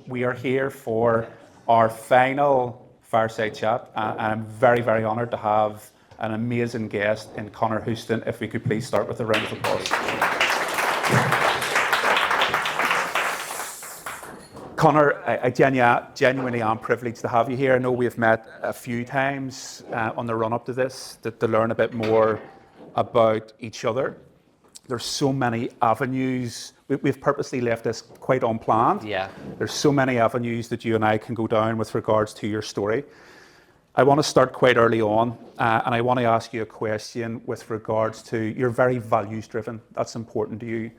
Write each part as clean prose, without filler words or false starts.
we are here for our final fireside chat, and I'm very, very honoured to have an amazing guest in Conor Houston. If we could please start with a round of applause. Conor, I genuinely am privileged to have you here. I know we've met a few times on the run-up to this to learn a bit more about each other. There's so many avenues. We've purposely left this quite unplanned. Yeah. There's so many avenues that you and I can go down with regards to your story. I want to start quite early on, and I want to ask you a question with regards to, you're very values-driven. That's important to you.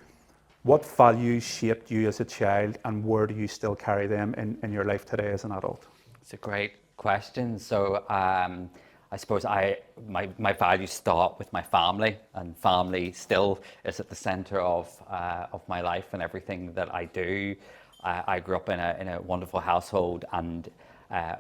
What values shaped you as a child, and where do you still carry them in your life today as an adult? It's a great question. So I suppose my values start with my family, and family still is at the center of my life and everything that I do. I grew up in a wonderful household, and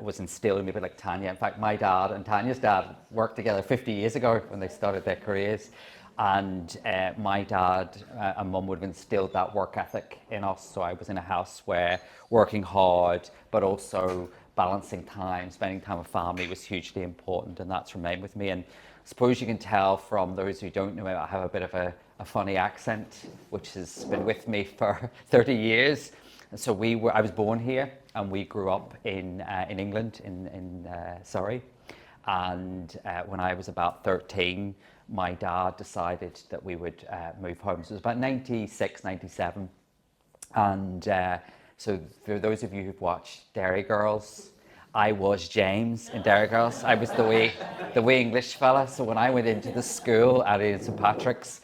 was instilled in me a bit like Tanya. In fact, my dad and Tanya's dad worked together 50 years ago when they started their careers. And my dad and mum would have instilled that work ethic in us. So I was in a house where working hard, but also balancing time, spending time with family was hugely important, and that's remained with me. And I suppose you can tell from those who don't know it, I have a bit of a funny accent, which has been with me for 30 years. And so I was born here, and we grew up in England, in Surrey. And when I was about 13, my dad decided that we would move home. So it was about 96, 97. And so for those of you who've watched Derry Girls, I was James in Derry Girls. I was the wee English fella. So when I went into the school at St. Patrick's,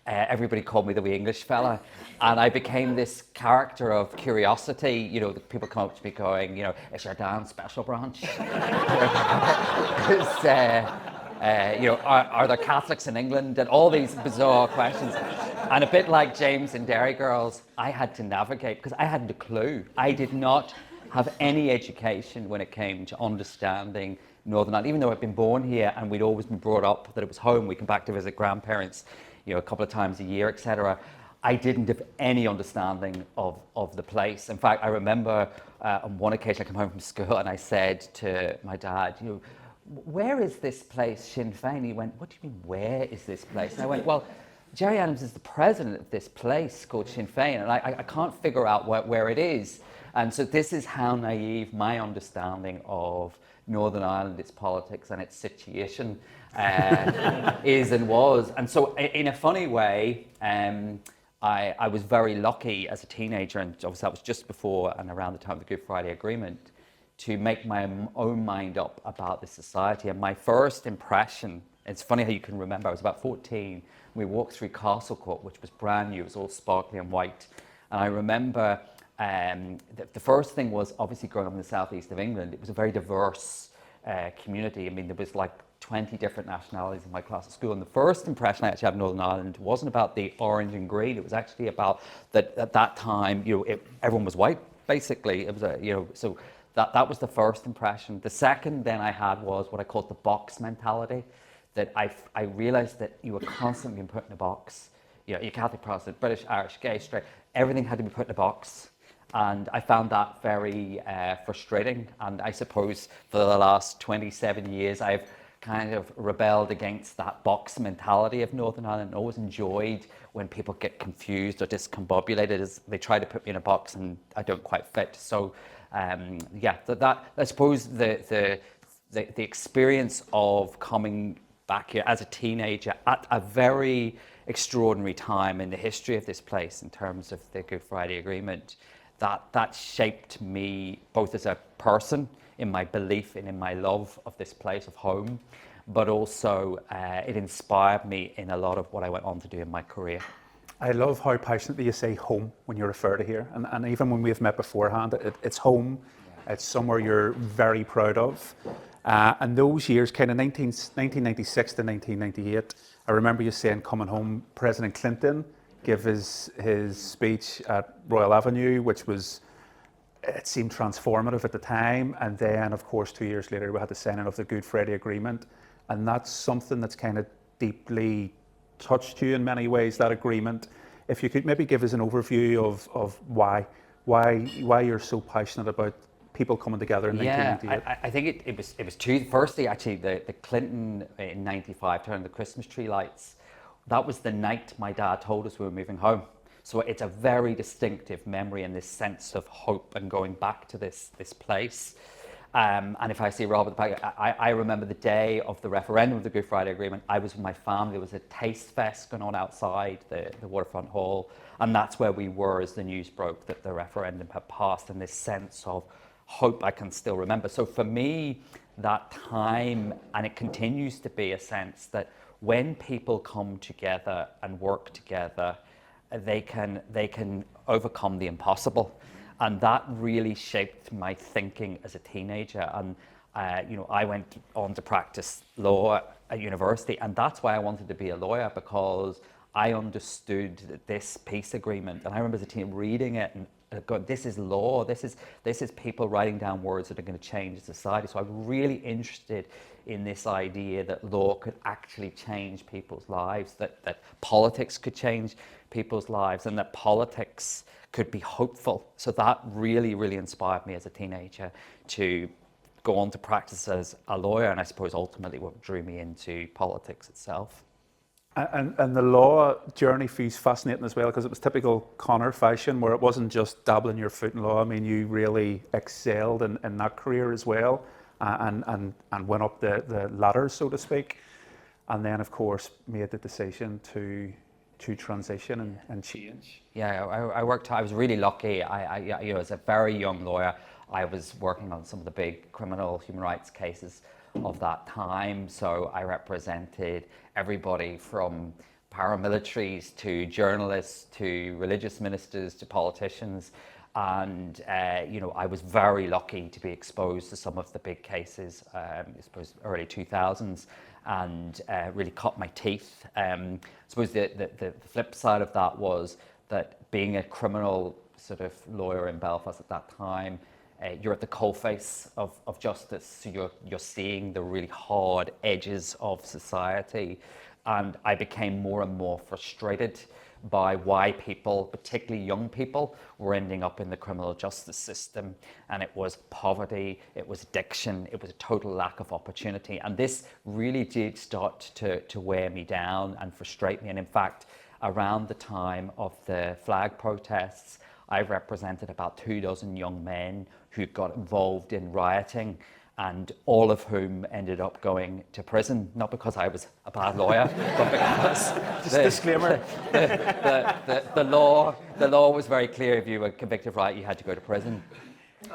everybody called me the wee English fella. And I became this character of curiosity. You know, people come up to me going, you know, is your dance special branch? You know, are there Catholics in England? And all these bizarre questions. And a bit like James in Derry Girls, I had to navigate because I hadn't a clue. I did not have any education when it came to understanding Northern Ireland, even though I'd been born here and we'd always been brought up that it was home. We come back to visit grandparents, you know, a couple of times a year, etc. I didn't have any understanding of the place. In fact, I remember on one occasion I came home from school and I said to my dad, you know, where is this place, Sinn Féin? He went, what do you mean, where is this place? And I went, well, Gerry Adams is the president of this place called Sinn Féin, and I can't figure out where it is. And so this is how naive my understanding of Northern Ireland, its politics and its situation is and was. And so in a funny way, I was very lucky as a teenager, and obviously that was just before and around the time of the Good Friday Agreement, to make my own mind up about this society. And my first impression, it's funny how you can remember, I was about 14, we walked through Castle Court, which was brand new, it was all sparkly and white. And I remember the first thing was, obviously growing up in the southeast of England, it was a very diverse community. I mean, there was like 20 different nationalities in my class at school. And the first impression I actually had of Northern Ireland wasn't about the orange and green, it was actually about that at that time, you know, everyone was white, basically. It was you know, so that was the first impression. The second then I had was what I called the box mentality, that I realized that you were constantly being put in a box. You know, you're Catholic, Protestant, British, Irish, gay, straight, everything had to be put in a box. And I found that very frustrating. And I suppose for the last 27 years, I've kind of rebelled against that box mentality of Northern Ireland, and always enjoyed when people get confused or discombobulated as they try to put me in a box and I don't quite fit. So yeah, that I suppose the experience of coming back here as a teenager at a very extraordinary time in the history of this place in terms of the Good Friday Agreement, that shaped me both as a person in my belief and in my love of this place of home, but also it inspired me in a lot of what I went on to do in my career. I love how passionately you say home when you refer to here. And even when we've met beforehand, it's home. Yeah. It's somewhere you're very proud of. And those years, kind of 1996 to 1998, I remember you saying coming home, President Clinton gave his speech at Royal Avenue, which was, it seemed transformative at the time. And then, of course, 2 years later, we had the signing of the Good Friday Agreement. And that's something that's kind of deeply touched you in many ways, that agreement. If you could maybe give us an overview of why why you're so passionate about people coming together in Yeah, 1998. I think it was two. Firstly, actually, the Clinton in '95 turning the Christmas tree lights. That was the night my dad told us we were moving home. So it's a very distinctive memory and this sense of hope and going back to this place. And if I see Rob at the back, I remember the day of the referendum of the Good Friday Agreement. I was with my family. There was a taste fest going on outside the Waterfront Hall. And that's where we were as the news broke that the referendum had passed, and this sense of hope I can still remember. So for me, that time, and it continues to be a sense that when people come together and work together, they can overcome the impossible. And that really shaped my thinking as a teenager. And I went on to practice law at university, and that's why I wanted to be a lawyer, because I understood this peace agreement. And I remember as a teen reading it and going, this is law. This is people writing down words that are going to change society. So I'm really interested in this idea that law could actually change people's lives, that politics could change people's lives, and that politics could be hopeful. So that really, really inspired me as a teenager to go on to practice as a lawyer, and I suppose ultimately what drew me into politics itself. And the law journey feels fascinating as well, because it was typical Conor fashion, where it wasn't just dabbling your foot in law. I mean, you really excelled in that career as well, and went up the ladder, so to speak. And then, of course, made the decision to transition and change. Yeah, I was really lucky. As a very young lawyer, I was working on some of the big criminal human rights cases of that time. So I represented everybody from paramilitaries to journalists to religious ministers to politicians. And, I was very lucky to be exposed to some of the big cases, I suppose early 2000s, and really cut my teeth. I suppose the flip side of that was that being a criminal sort of lawyer in Belfast at that time, you're at the coalface of justice, so you're seeing the really hard edges of society. And I became more and more frustrated by why people, particularly young people, were ending up in the criminal justice system. And it was poverty, it was addiction, it was a total lack of opportunity. And this really did start to wear me down and frustrate me. And in fact, around the time of the flag protests, I represented about 24 young men who got involved in rioting, and all of whom ended up going to prison, not because I was a bad lawyer, but because Disclaimer. the law was very clear. If you were convicted of riot, you had to go to prison.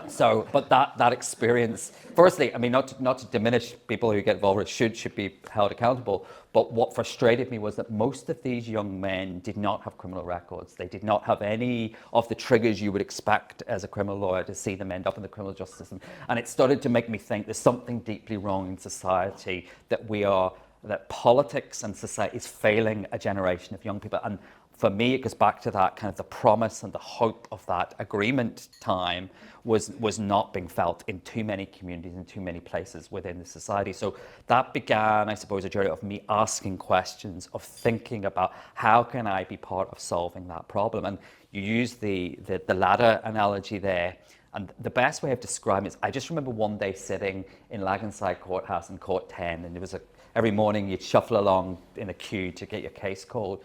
So, but that experience, firstly, I mean, not to diminish people who get involved, should be held accountable. But what frustrated me was that most of these young men did not have criminal records. They did not have any of the triggers you would expect as a criminal lawyer to see them end up in the criminal justice system. And it started to make me think there's something deeply wrong in society, that politics and society is failing a generation of young people. And for me, it goes back to that kind of the promise and the hope of that agreement time was not being felt in too many communities, in too many places within the society. So that began, I suppose, a journey of me asking questions, of thinking about how can I be part of solving that problem. And you use the ladder analogy there. And the best way of describing it is, I just remember one day sitting in Laganside Courthouse in Court 10, and there was every morning you'd shuffle along in a queue to get your case called.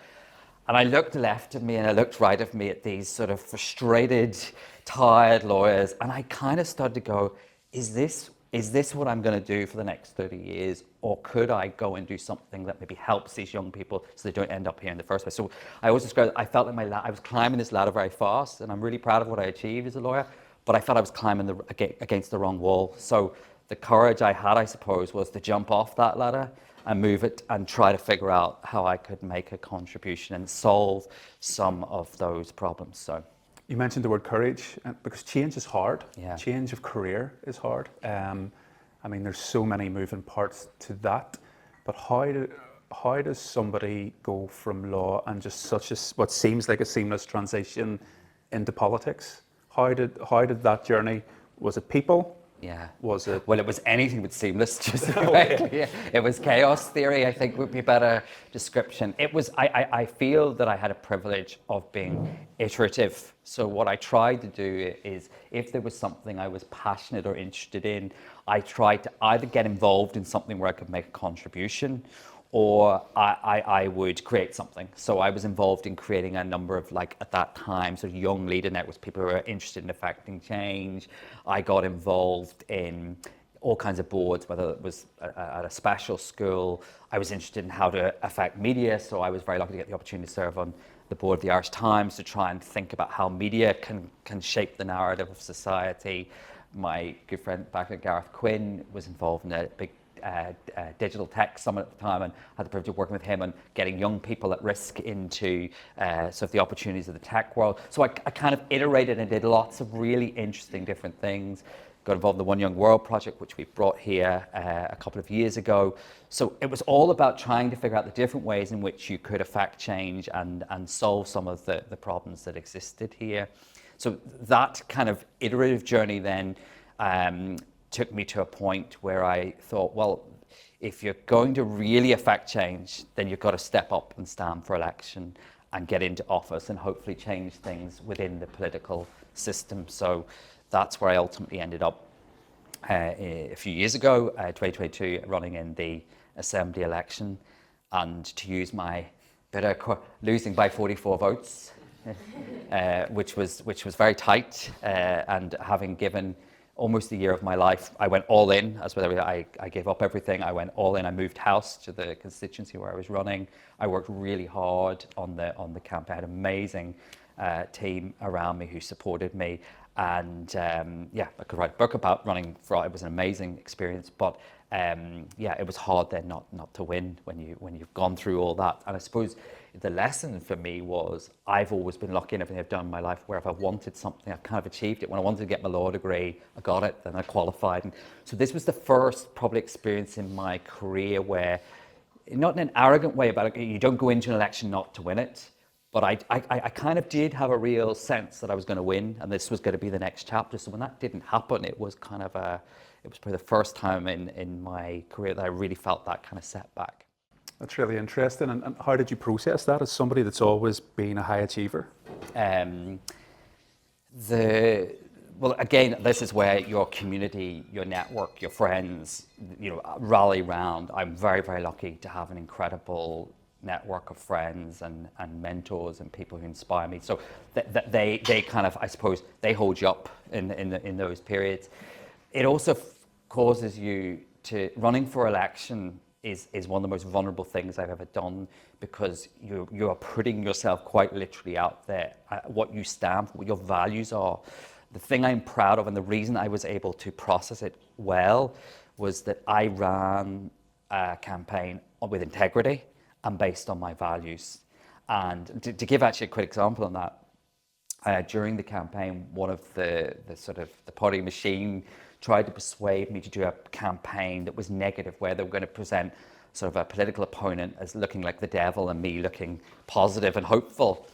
And I looked left of me and I looked right of me at these sort of frustrated, tired lawyers. And I kind of started to go, is this what I'm going to do for the next 30 years? Or could I go and do something that maybe helps these young people so they don't end up here in the first place? So I always describe, I felt like I was climbing this ladder very fast, and I'm really proud of what I achieved as a lawyer, but I felt I was climbing against the wrong wall. So the courage I had, I suppose, was to jump off that ladder and move it and try to figure out how I could make a contribution and solve some of those problems. So You mentioned the word courage, because change is hard. Yeah. Change of career is hard. I mean, there's so many moving parts to that. But how does somebody go from law and just what seems like a seamless transition into politics? How did that journey? Was it people? Yeah. Was it? Well, it was anything but seamless, just directly. It was chaos theory, I think would be a better description. It was, I feel that I had a privilege of being iterative. So what I tried to do is, if there was something I was passionate or interested in, I tried to either get involved in something where I could make a contribution, or I would create something. So I was involved in creating a number of, like, at that time, sort of young leader networks, people who were interested in affecting change. I got involved in all kinds of boards, whether it was at a special school. I was interested in how to affect media, so I was very lucky to get the opportunity to serve on the board of the Irish Times to try and think about how media can shape the narrative of society. My good friend back at Gareth Quinn was involved in a big digital tech summit at the time, and had the privilege of working with him on getting young people at risk into sort of the opportunities of the tech world. So I kind of iterated and did lots of really interesting different things. Got involved in the One Young World project, which we brought here a couple of years ago. So it was all about trying to figure out the different ways in which you could affect change and solve some of the problems that existed here. So that kind of iterative journey then took me to a point where I thought, well, if you're going to really affect change, then you've got to step up and stand for election and get into office and hopefully change things within the political system. So that's where I ultimately ended up a few years ago, 2022, running in the Assembly election, and to use my bitter losing by 44 votes, which was very tight, and having given almost a year of my life, I went all in. As with everything, I gave up everything. I went all in. I moved house to the constituency where I was running. I worked really hard on the campaign. I had an amazing team around me who supported me. And I could write a book about running for. It was an amazing experience, but it was hard then not to win when you've gone through all that. And I suppose the lesson for me was, I've always been lucky in everything I've done in my life, where if I wanted something, I've kind of achieved it. When I wanted to get my law degree, I got it, then I qualified. And so this was the first probably experience in my career where, not in an arrogant way about it, you don't go into an election not to win it. But I kind of did have a real sense that I was going to win, and this was going to be the next chapter. So when that didn't happen, it was kind of it was probably the first time in my career that I really felt that kind of setback. That's really interesting. And how did you process that as somebody that's always been a high achiever? Well, again, this is where your community, your network, your friends, rally round. I'm very, very lucky to have an incredible network of friends and mentors and people who inspire me. So they kind of, I suppose, they hold you up in those periods. It also causes you to, running for election is one of the most vulnerable things I've ever done, because you are putting yourself quite literally out there, what you stand for, what your values are. The thing I'm proud of, and the reason I was able to process it well, was that I ran a campaign with integrity and based on my values. And to give actually a quick example on that, during the campaign, one of the party machine tried to persuade me to do a campaign that was negative, where they were going to present sort of a political opponent as looking like the devil and me looking positive and hopeful.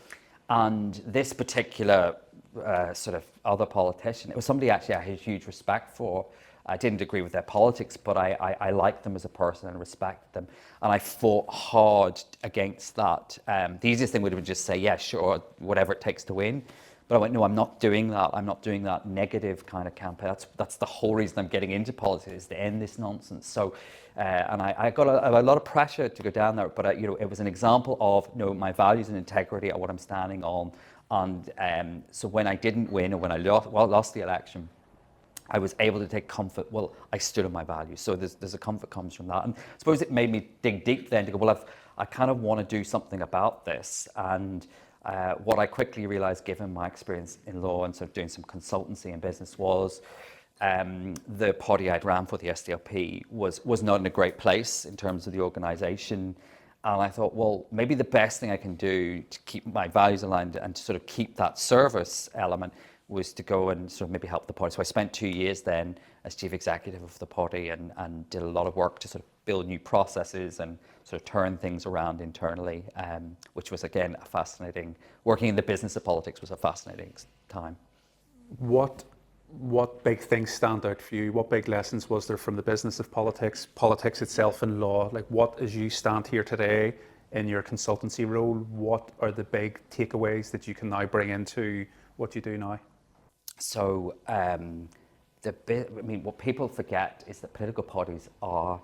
And this particular sort of other politician, it was somebody actually I had huge respect for. I didn't agree with their politics, but I liked them as a person and respected them. And I fought hard against that. The easiest thing would have been just say, yeah, sure, whatever it takes to win. But I went, no, I'm not doing that. I'm not doing that negative kind of campaign. That's the whole reason I'm getting into politics, is to end this nonsense. So, and I got a lot of pressure to go down there, but it was an example of, my values and integrity are what I'm standing on. And so when I didn't win, or when I lost the election, I was able to take comfort. Well, I stood on my values. So there's a comfort comes from that. And I suppose it made me dig deep then to go, well, I kind of want to do something about this. And what I quickly realized, given my experience in law and sort of doing some consultancy in business, was the party I'd ran for, the SDLP, was not in a great place in terms of the organization. And I thought, well, maybe the best thing I can do to keep my values aligned and to sort of keep that service element was to go and sort of maybe help the party. So I spent 2 years then as chief executive of the party and did a lot of work to sort of build new processes and sort of turn things around internally, which was, again, working in the business of politics was a fascinating time. What what big things stand out for you? What big lessons was there from the business of politics itself and law? Like, what, as you stand here today in your consultancy role, what are the big takeaways that you can now bring into what you do now? So, what people forget is that political parties are,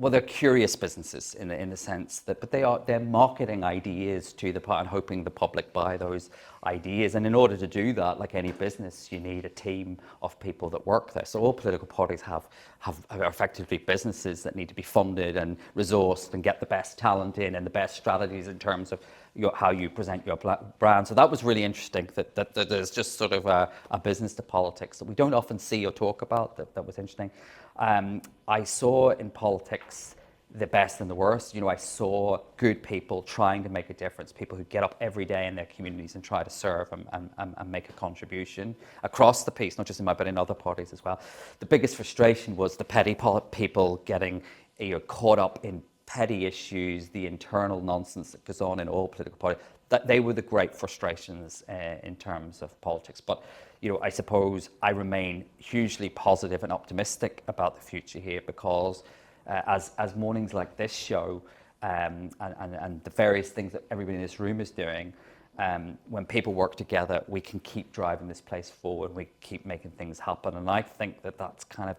they're curious businesses in the sense that, but they're marketing ideas to the public and hoping the public buy those ideas. And in order to do that, like any business, you need a team of people that work there. So all political parties are effectively businesses that need to be funded and resourced and get the best talent in and the best strategies in terms of how you present your brand. So that was really interesting, that there's just sort of a business to politics that we don't often see or talk about. That was interesting. I saw in politics the best and the worst. I saw good people trying to make a difference, people who get up every day in their communities and try to serve and make a contribution across the piece, not just in my, but in other parties as well. The biggest frustration was the petty people getting caught up in petty issues, the internal nonsense that goes on in all political parties. That they were the great frustrations in terms of politics. But I suppose I remain hugely positive and optimistic about the future here, because as mornings like this show and the various things that everybody in this room is doing, when people work together, we can keep driving this place forward. We keep making things happen. And I think that's kind of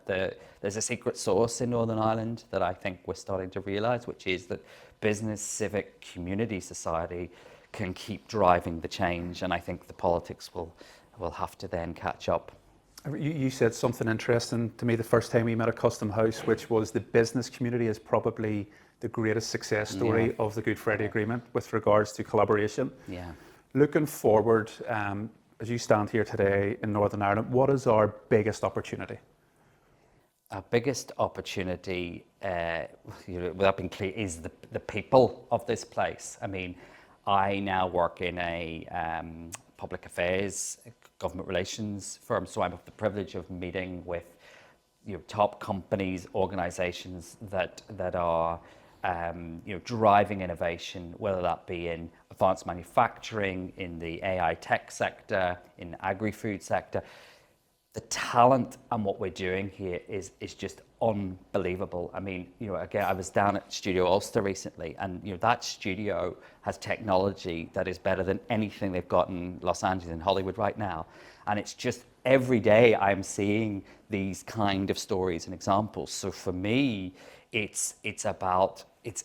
there's a secret sauce in Northern Ireland that I think we're starting to realize, which is that business, civic, community, society can keep driving the change. And I think the politics will have to then catch up. You said something interesting to me the first time we met at Custom House, which was the business community is probably the greatest success story of the Good Friday Agreement with regards to collaboration. Yeah. Looking forward, as you stand here today in Northern Ireland, what is our biggest opportunity? Our biggest opportunity, without being clear, is the people of this place. I mean, I now work in a public affairs, government relations firm, so I have the privilege of meeting with top companies, organisations that are driving innovation, whether that be in advanced manufacturing, in the AI tech sector, in the agri-food sector. The talent and what we're doing here is just unbelievable. I mean, again, I was down at Studio Ulster recently, and that studio has technology that is better than anything they've got in Los Angeles and Hollywood right now. And it's just every day I'm seeing these kind of stories and examples. So for me, it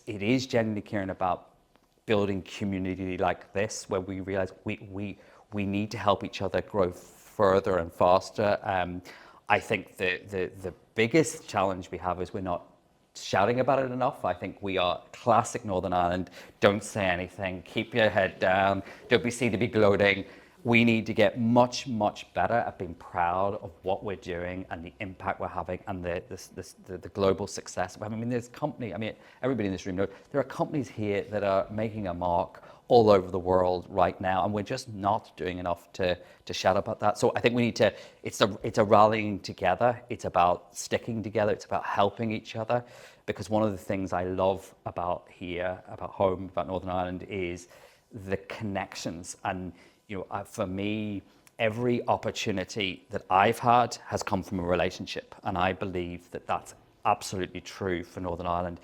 is genuinely caring about building community like this, where we realize we need to help each other grow further and faster. I think the biggest challenge we have is we're not shouting about it enough. I think we are classic Northern Ireland. Don't say anything. Keep your head down. Don't be seen to be gloating. We need to get much, much better at being proud of what we're doing and the impact we're having and the global success. I mean, everybody in this room knows there are companies here that are making a mark all over the world right now, and we're just not doing enough to shout about that. So I think we need to, it's a rallying together. It's about sticking together. It's about helping each other, because one of the things I love about here, about home, about Northern Ireland is the connections. And for me, every opportunity that I've had has come from a relationship. And I believe that that's absolutely true for Northern Ireland.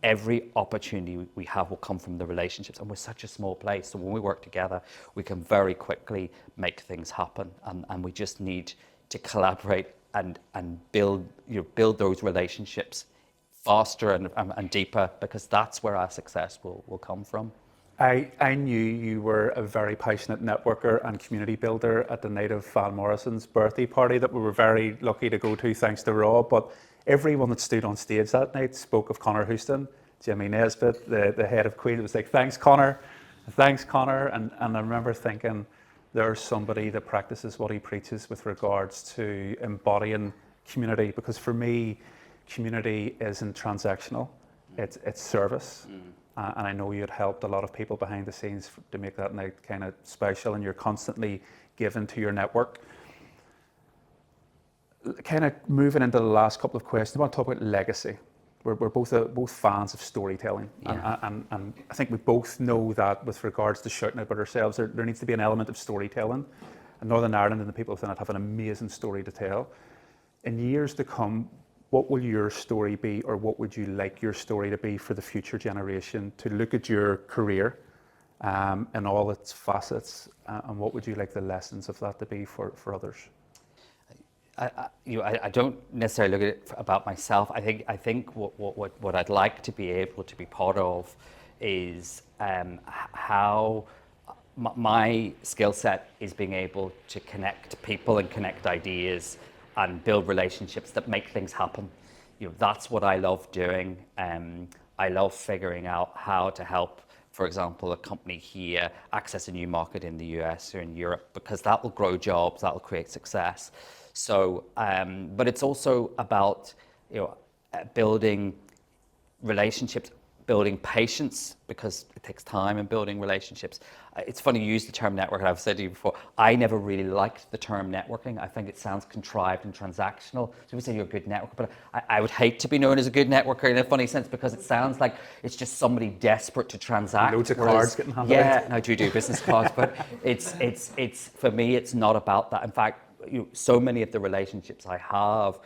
Every opportunity we have will come from the relationships. And we're such a small place. So when we work together, we can very quickly make things happen. And we just need to collaborate and build those relationships faster and deeper, because that's where our success will come from. I knew you were a very passionate networker and community builder at the night of Van Morrison's birthday party that we were very lucky to go to, thanks to Rob. But everyone that stood on stage that night spoke of Conor Houston, Jimmy Nesbitt, the head of Queen. It was like, thanks, Conor. And I remember thinking, there's somebody that practices what he preaches with regards to embodying community. Because for me, community isn't transactional, it's service. And I know you had helped a lot of people behind the scenes to make that night kind of special, and you're constantly giving to your network. Kind of moving into the last couple of questions, I want to talk about legacy. We're both fans of storytelling, and I think we both know that with regards to shouting about ourselves, there needs to be an element of storytelling. And Northern Ireland and the people within it have an amazing story to tell. In years to come, what will your story be, or what would you like your story to be for the future generation to look at your career in all its facets, and what would you like the lessons of that to be for others? I don't necessarily look at it about myself. I think what I'd like to be able to be part of is how my skill set is being able to connect people and connect ideas and build relationships that make things happen. That's what I love doing. I love figuring out how to help, for example, a company here access a new market in the US or in Europe, because that will grow jobs, that will create success. So, but it's also about building relationships, building patience, because it takes time in building relationships. It's funny you use the term network, and I've said to you before, I never really liked the term networking. I think it sounds contrived and transactional. So we say you're a good networker, but I would hate to be known as a good networker in a funny sense, because it sounds like it's just somebody desperate to transact. Loads of cards getting handed out. Yeah, and I do business cards, but it's for me, it's not about that. In fact, so many of the relationships I have,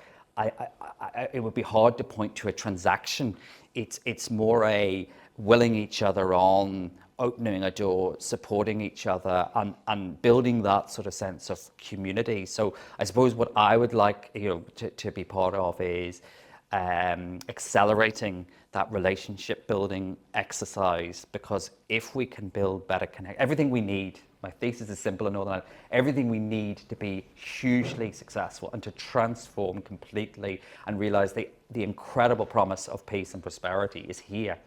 it would be hard to point to a transaction. It's more a willing each other on, opening a door, supporting each other, and building that sort of sense of community. So I suppose what I would like to be part of is accelerating that relationship building exercise, because if we can build better everything we need, my thesis is simple and all that, everything we need to be hugely successful and to transform completely and realize the incredible promise of peace and prosperity is here.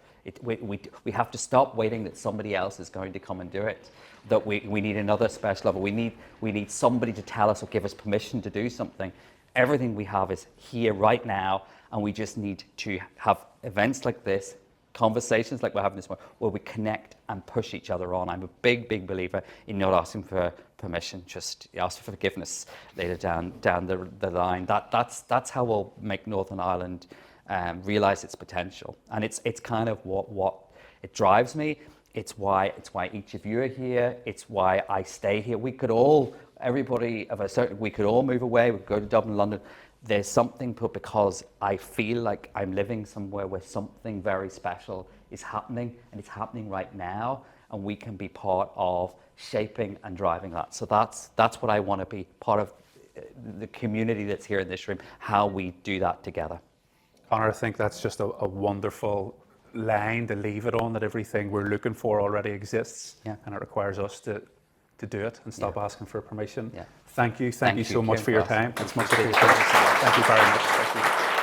We have to stop waiting that somebody else is going to come and do it, that we need another special level. We need somebody to tell us or give us permission to do something. Everything we have is here right now, and we just need to have events like this, conversations like we're having this morning, where we connect and push each other on. I'm a big believer in not asking for permission, just ask for forgiveness later down the line. That's how we'll make Northern Ireland realize its potential. And it's kind of what it drives me. It's why each of you are here. It's why I stay here. We could all move away. We could go to Dublin, London. There's something because I feel like I'm living somewhere where something very special is happening, and it's happening right now, and we can be part of shaping and driving that. So that's what I want to be part of, the community that's here in this room, how we do that together. Conor, I think that's just a wonderful line to leave it on, that everything we're looking for already exists, and it requires us to do it and stop asking for permission. Thank you so much for your time. It's much appreciated. Thank you very much. Thank you.